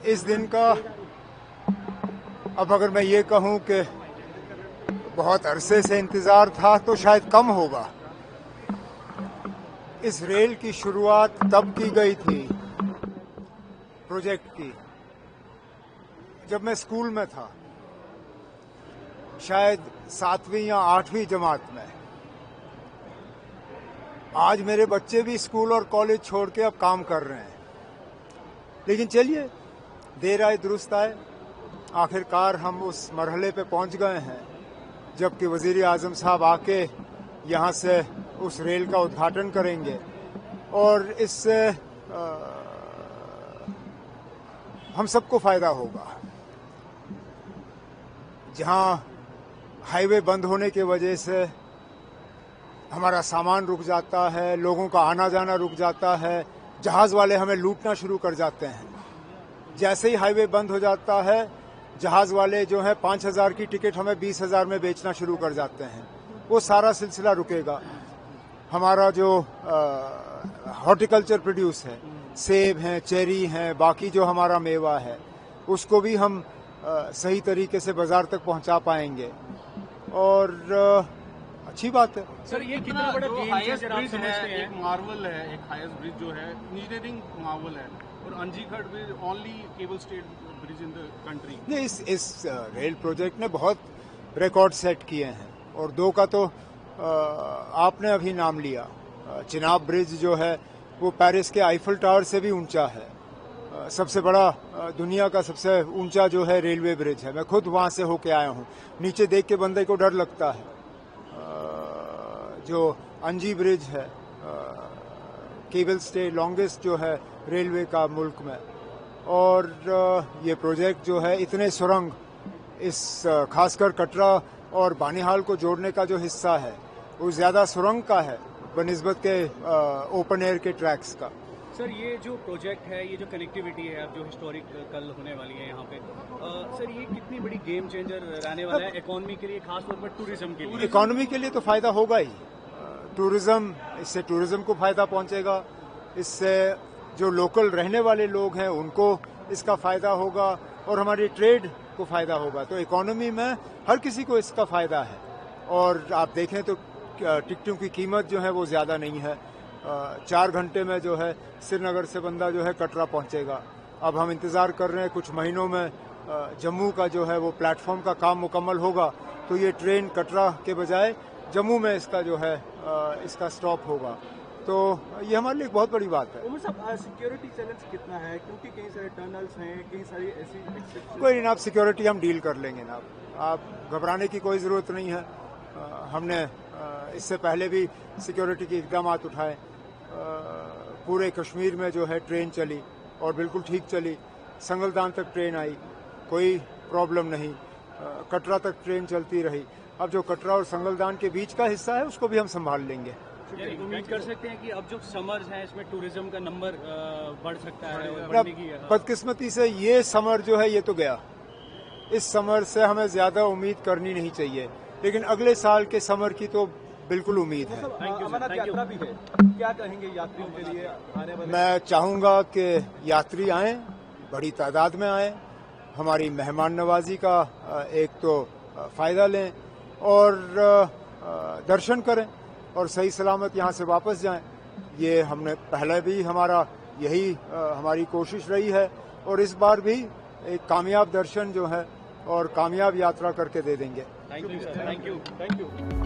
इस दिन का अब अगर मैं ये कहूं कि बहुत अरसे से इंतजार था तो शायद कम होगा। इस रेल की शुरुआत तब की गई थी प्रोजेक्ट की जब मैं स्कूल में था, शायद 7वीं या 8वीं जमात में। आज मेरे बच्चे भी स्कूल और कॉलेज छोड़ के अब काम कर रहे हैं। लेकिन चलिए, देर आए दुरुस्त आए, आखिरकार हम उस मरहले पे पहुंच गए हैं जबकि वजीर आजम साहब आके यहाँ से उस रेल का उद्घाटन करेंगे और इससे हम सबको फायदा होगा। जहां हाईवे बंद होने की वजह से हमारा सामान रुक जाता है, लोगों का आना जाना रुक जाता है, जहाज वाले हमें लूटना शुरू कर जाते हैं। जैसे ही हाईवे बंद हो जाता है, जहाज वाले जो है 5,000 की टिकट हमें 20,000 में बेचना शुरू कर जाते हैं। वो सारा सिलसिला रुकेगा। हमारा जो हॉर्टिकल्चर प्रोड्यूस है, सेब हैं, चेरी हैं, बाकी जो हमारा मेवा है, उसको भी हम सही तरीके से बाजार तक पहुंचा पाएंगे और अच्छी बात है। सर, ये कितना बड़ा गेम चेंजर आप समझते हैं? एक मार्वल है, एक हाईएस्ट ब्रिज जो है, इंजीनियरिंग मार्वल है, और Anjighat bridge only cable stayed bridge in the country. नहीं, इस रेल प्रोजेक्ट ने बहुत रिकॉर्ड सेट किए हैं और दो का तो आपने अभी नाम लिया। चिनाब ब्रिज जो है वो पेरिस के आईफल टावर से भी ऊंचा है। सबसे बड़ा दुनिया का सबसे ऊंचा जो है रेलवे ब्रिज है। मैं खुद वहां से होके आया हूं। नीचे देख के बंदे को डर लगता है। जो अंजी ब्रिज है, केबल स्टे लॉन्गेस्ट जो है रेलवे का मुल्क में, और ये प्रोजेक्ट जो है इतने सुरंग, इस खासकर कटरा और बानिहाल को जोड़ने का जो हिस्सा है वो ज्यादा सुरंग का है बनिस्बत के ओपन एयर के ट्रैक्स का। सर, ये जो प्रोजेक्ट है, ये जो कनेक्टिविटी है, अब जो हिस्टोरिक कल होने वाली है यहाँ पे, सर ये कितनी बड़ी गेम चेंजर रहने वाला है इकोनॉमी के लिए, खासतौर पर टूरिज्म के लिए? इकोनॉमी के लिए तो फायदा होगा ही। टूरिज्म, इससे टूरिज्म को फायदा पहुंचेगा, इससे जो लोकल रहने वाले लोग हैं उनको इसका फायदा होगा और हमारी ट्रेड को फायदा होगा। तो इकोनॉमी में हर किसी को इसका फायदा है। और आप देखें तो टिकटों की कीमत जो है वो ज्यादा नहीं है। 4 घंटे में जो है श्रीनगर से बंदा जो है कटरा पहुंचेगा। अब हम इंतजार कर रहे हैं कुछ महीनों में जम्मू का जो है वो प्लेटफॉर्म का काम मुकम्मल होगा तो ये ट्रेन कटरा के बजाय जम्मू में इसका जो है इसका स्टॉप होगा। तो ये हमारे लिए एक बहुत बड़ी बात है। उमर साहब, सिक्योरिटी चैलेंज कितना है? क्योंकि कई सारे टनल्स हैं, कई सारी ऐसी। कोई नहीं, आप सिक्योरिटी हम डील कर लेंगे ना, आप घबराने की कोई ज़रूरत नहीं है। हमने इससे पहले भी सिक्योरिटी के इकदाम उठाए। पूरे कश्मीर में जो है ट्रेन चली और बिल्कुल ठीक चली। संगलदान तक ट्रेन आई, कोई प्रॉब्लम नहीं। कटरा तक ट्रेन चलती रही। अब जो कटरा और संगलदान के बीच का हिस्सा है उसको भी हम संभाल लेंगे। उम्मीद कर सकते हैं कि अब जो समर्स हैं इसमें टूरिज्म का नंबर बढ़ सकता है और बढ़ने की बदकिस्मती से ये समर जो है ये तो गया। इस समर से हमें ज्यादा उम्मीद करनी नहीं चाहिए, लेकिन अगले साल के समर की तो बिल्कुल उम्मीद है। अमरनाथ यात्रा भी है, क्या कहेंगे यात्रियों के लिए आने वाले? मैं चाहूंगा कि यात्री आएं, बड़ी तादाद में आएं, हमारी मेहमान नवाजी का एक तो फायदा लें और दर्शन करें और सही सलामत यहाँ से वापस जाएं। ये हमने पहले भी हमारा यही हमारी कोशिश रही है और इस बार भी एक कामयाब दर्शन जो है और कामयाब यात्रा करके दे देंगे। Thank you.